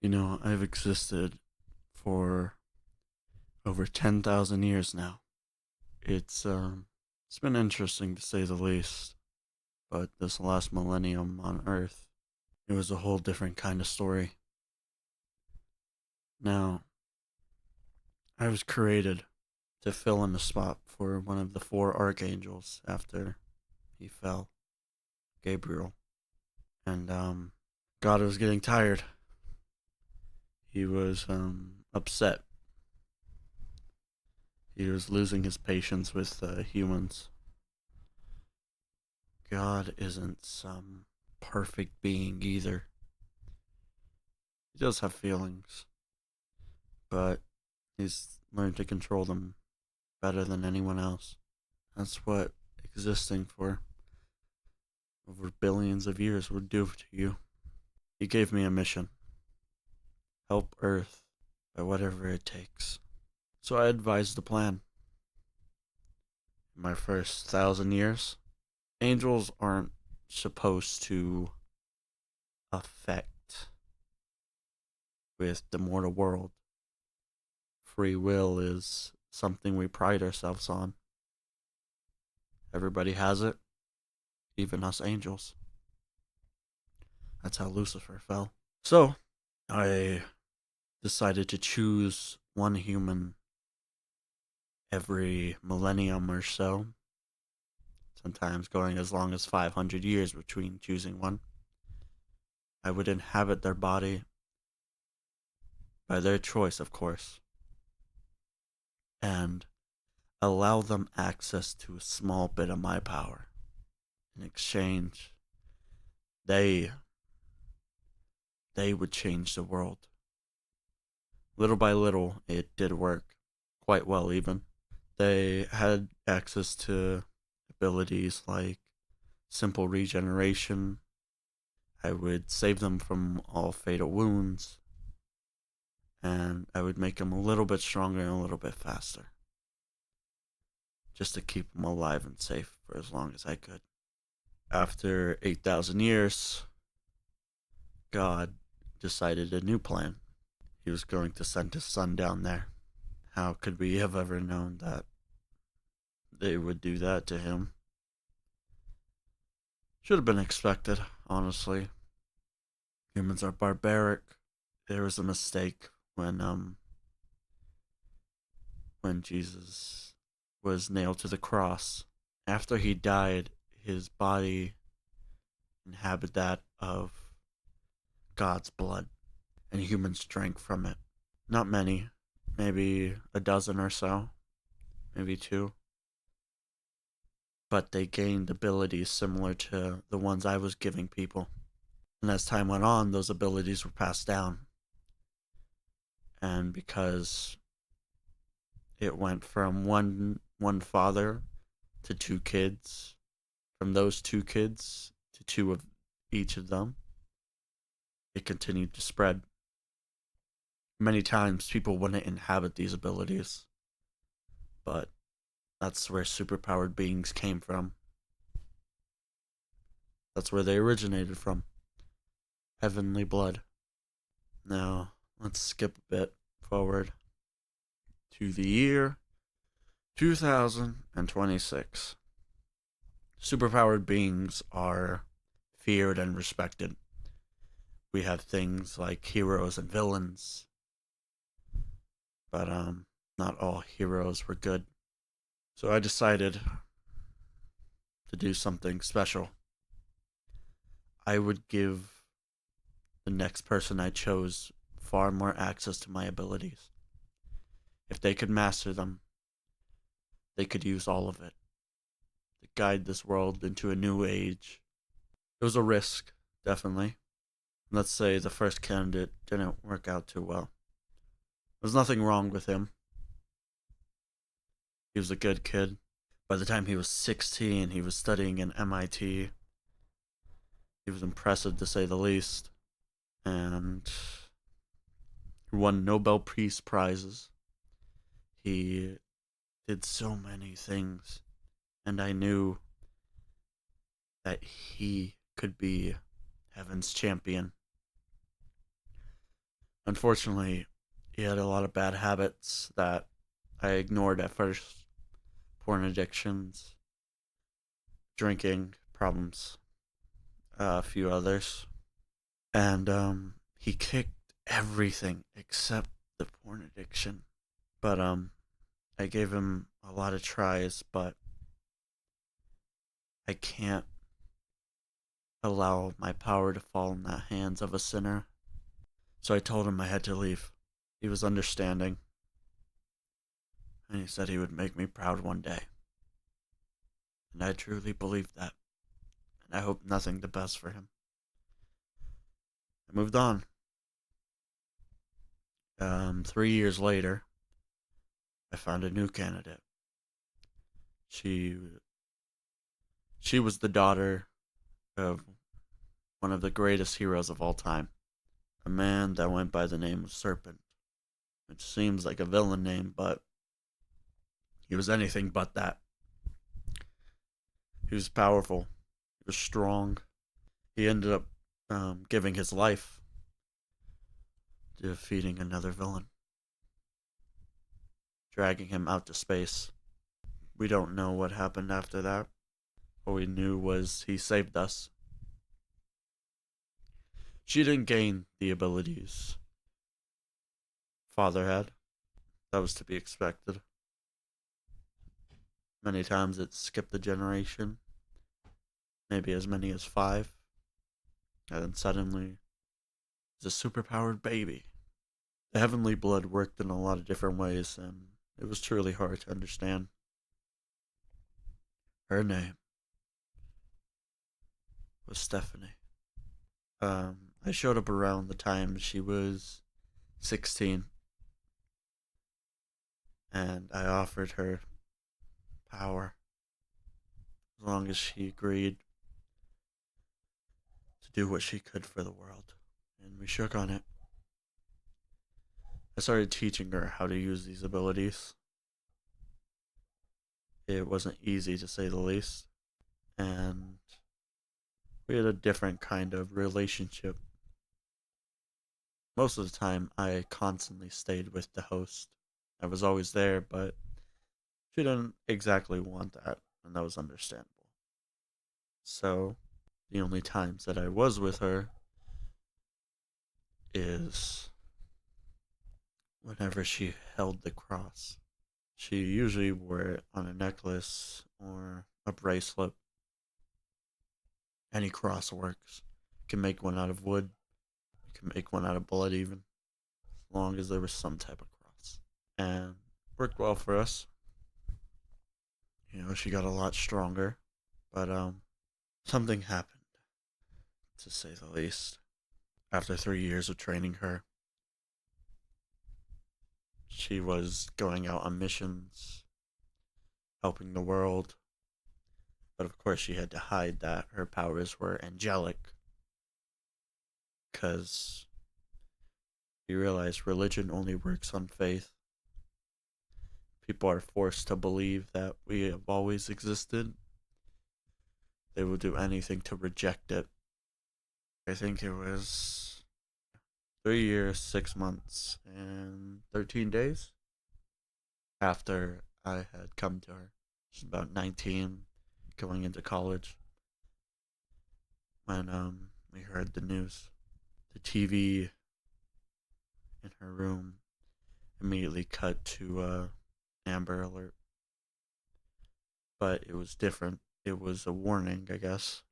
I've existed for over 10,000 years now. It's been interesting to say the least, but this last millennium on Earth, it was a whole different kind of story. Now, I was created to fill in the spot for one of the four archangels after he fell, Gabriel. And God was getting tired. He was upset. He was losing his patience with humans. God isn't some perfect being either. He does have feelings, but he's learned to control them better than anyone else. That's what existing for over billions of years would do to you. He gave me a mission: help Earth by whatever it takes. So I advised the plan. In my first 1,000 years, angels aren't supposed to affect with the mortal world. Free will is something we pride ourselves on. Everybody has it, even us angels. That's how Lucifer fell. So, I decided to choose one human every millennium or so, sometimes going as long as 500 years between choosing one. I would inhabit their body by their choice, of course, and allow them access to a small bit of my power. In exchange, they they would change the world. Little by little, it did work quite well, even. They had access to abilities like simple regeneration. I would save them from all fatal wounds, and I would make them a little bit stronger and a little bit faster, just to keep them alive and safe for as long as I could. After 8,000 years, God decided a new plan. He was going to send his son down there. How could we have ever known that they would do that to him? Should have been expected, honestly. Humans are barbaric. There was a mistake when Jesus was nailed to the cross. After he died, his body inhabited that of God's blood, and humans drank from it. Not many, maybe a dozen or so, maybe two, but they gained abilities similar to the ones I was giving people. And as time went on, those abilities were passed down. And because it went from one father to two kids, from those two kids to two of each of them, it continued to spread. Many times people wouldn't inhabit these abilities, but that's where superpowered beings came from. That's where they originated from. Heavenly blood. Now, let's skip a bit forward to the year 2026. Superpowered beings are feared and respected. We have things like heroes and villains, but not all heroes were good. So I decided to do something special. I would give the next person I chose far more access to my abilities. If they could master them, they could use all of it to guide this world into a new age. It was a risk, definitely. Let's say the first candidate didn't work out too well. There's nothing wrong with him. He was a good kid. By the time he was 16, he was studying in MIT. He was impressive to say the least. And he won Nobel Peace Prizes. He did so many things. And I knew that he could be heaven's champion. Unfortunately, he had a lot of bad habits that I ignored at first: porn addictions, drinking problems, a few others. And he kicked everything except the porn addiction. But I gave him a lot of tries, but I can't allow my power to fall in the hands of a sinner. So I told him I had to leave. He was understanding, and he said he would make me proud one day. And I truly believe that, and I hope nothing the best for him. I moved on. 3 years later, I found a new candidate. She she was the daughter of one of the greatest heroes of all time, a man that went by the name of Serpent, which seems like a villain name, but he was anything but that. He was powerful, he was strong. He ended up giving his life defeating another villain, dragging him out to space. We don't know what happened after that. All we knew was he saved us. She didn't gain the abilities Father had. That was to be expected. Many times it skipped a generation, maybe as many as five, and then suddenly it's a superpowered baby. The heavenly blood worked in a lot of different ways, and it was truly hard to understand. Her name was Stephanie. I showed up around the time she was 16, and I offered her power as long as she agreed to do what she could for the world. And we shook on it. I started teaching her how to use these abilities. It wasn't easy to say the least, and we had a different kind of relationship. Most of the time, I constantly stayed with the host. I was always there, but she didn't exactly want that, and that was understandable. So, the only times that I was with her is whenever she held the cross. She usually wore it on a necklace or a bracelet. Any cross works. You can make one out of wood. You can make one out of blood, even, as long as there was some type of cross. And worked well for us. She got a lot stronger, but something happened, to say the least. After 3 years of training her, she was going out on missions, helping the world, but of course she had to hide that her powers were angelic, because you realize religion only works on faith. People are forced to believe that we have always existed. They will do anything to reject it. I think it was 3 years, 6 months, and 13 days after I had come to her. She's about 19, going into college, when we heard the news. The TV in her room immediately cut to Amber Alert, but it was different. It was a warning, I guess.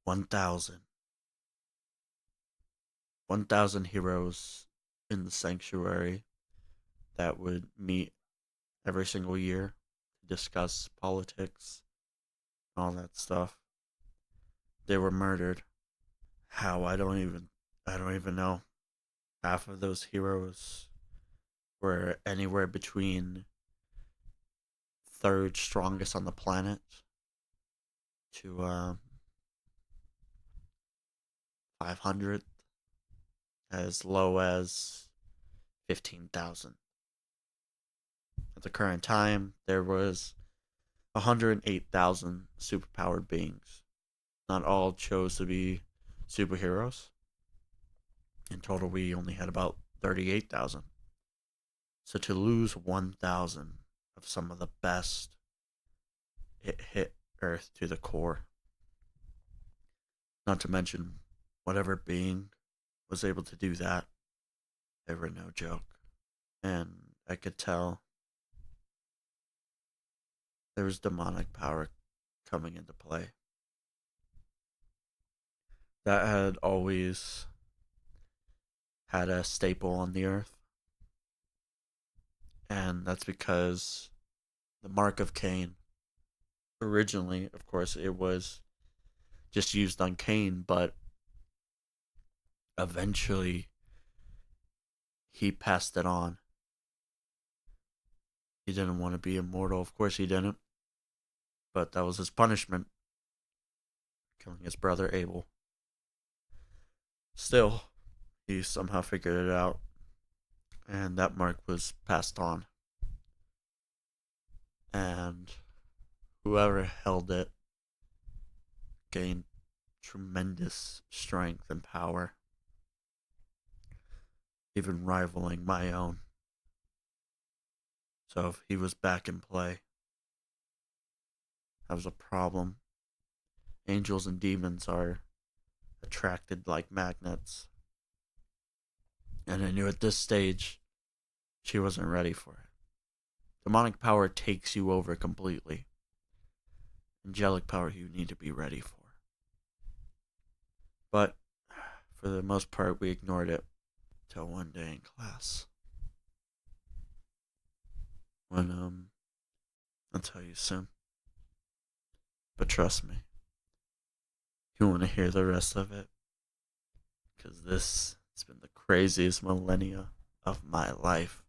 1,000. 1,000 heroes in the sanctuary that would meet every single year to discuss politics and all that stuff. They were murdered. How? I don't even know. Half of those heroes were anywhere between third strongest on the planet to 500, as low as 15,000. At the current time, there was 108,000 superpowered beings. Not all chose to be superheroes. In total, we only had about 38,000. So to lose 1,000 of some of the best, it hit Earth to the core. Not to mention, whatever being was able to do that, they were no joke. And I could tell there was demonic power coming into play. That had always had a staple on the earth. And that's because the mark of Cain, originally, of course, it was just used on Cain, but eventually he passed it on. He didn't want to be immortal. Of course, he didn't. But that was his punishment, killing his brother Abel. Still, he somehow figured it out, and that mark was passed on. And whoever held it gained tremendous strength and power, even rivaling my own. So if he was back in play, that was a problem. Angels and demons are attracted like magnets. And I knew at this stage she wasn't ready for it. Demonic power takes you over completely. Angelic power you need to be ready for. But for the most part, we ignored it till one day in class. When, I'll tell you soon. But trust me, you want to hear the rest of it? Because this has been the craziest millennia of my life.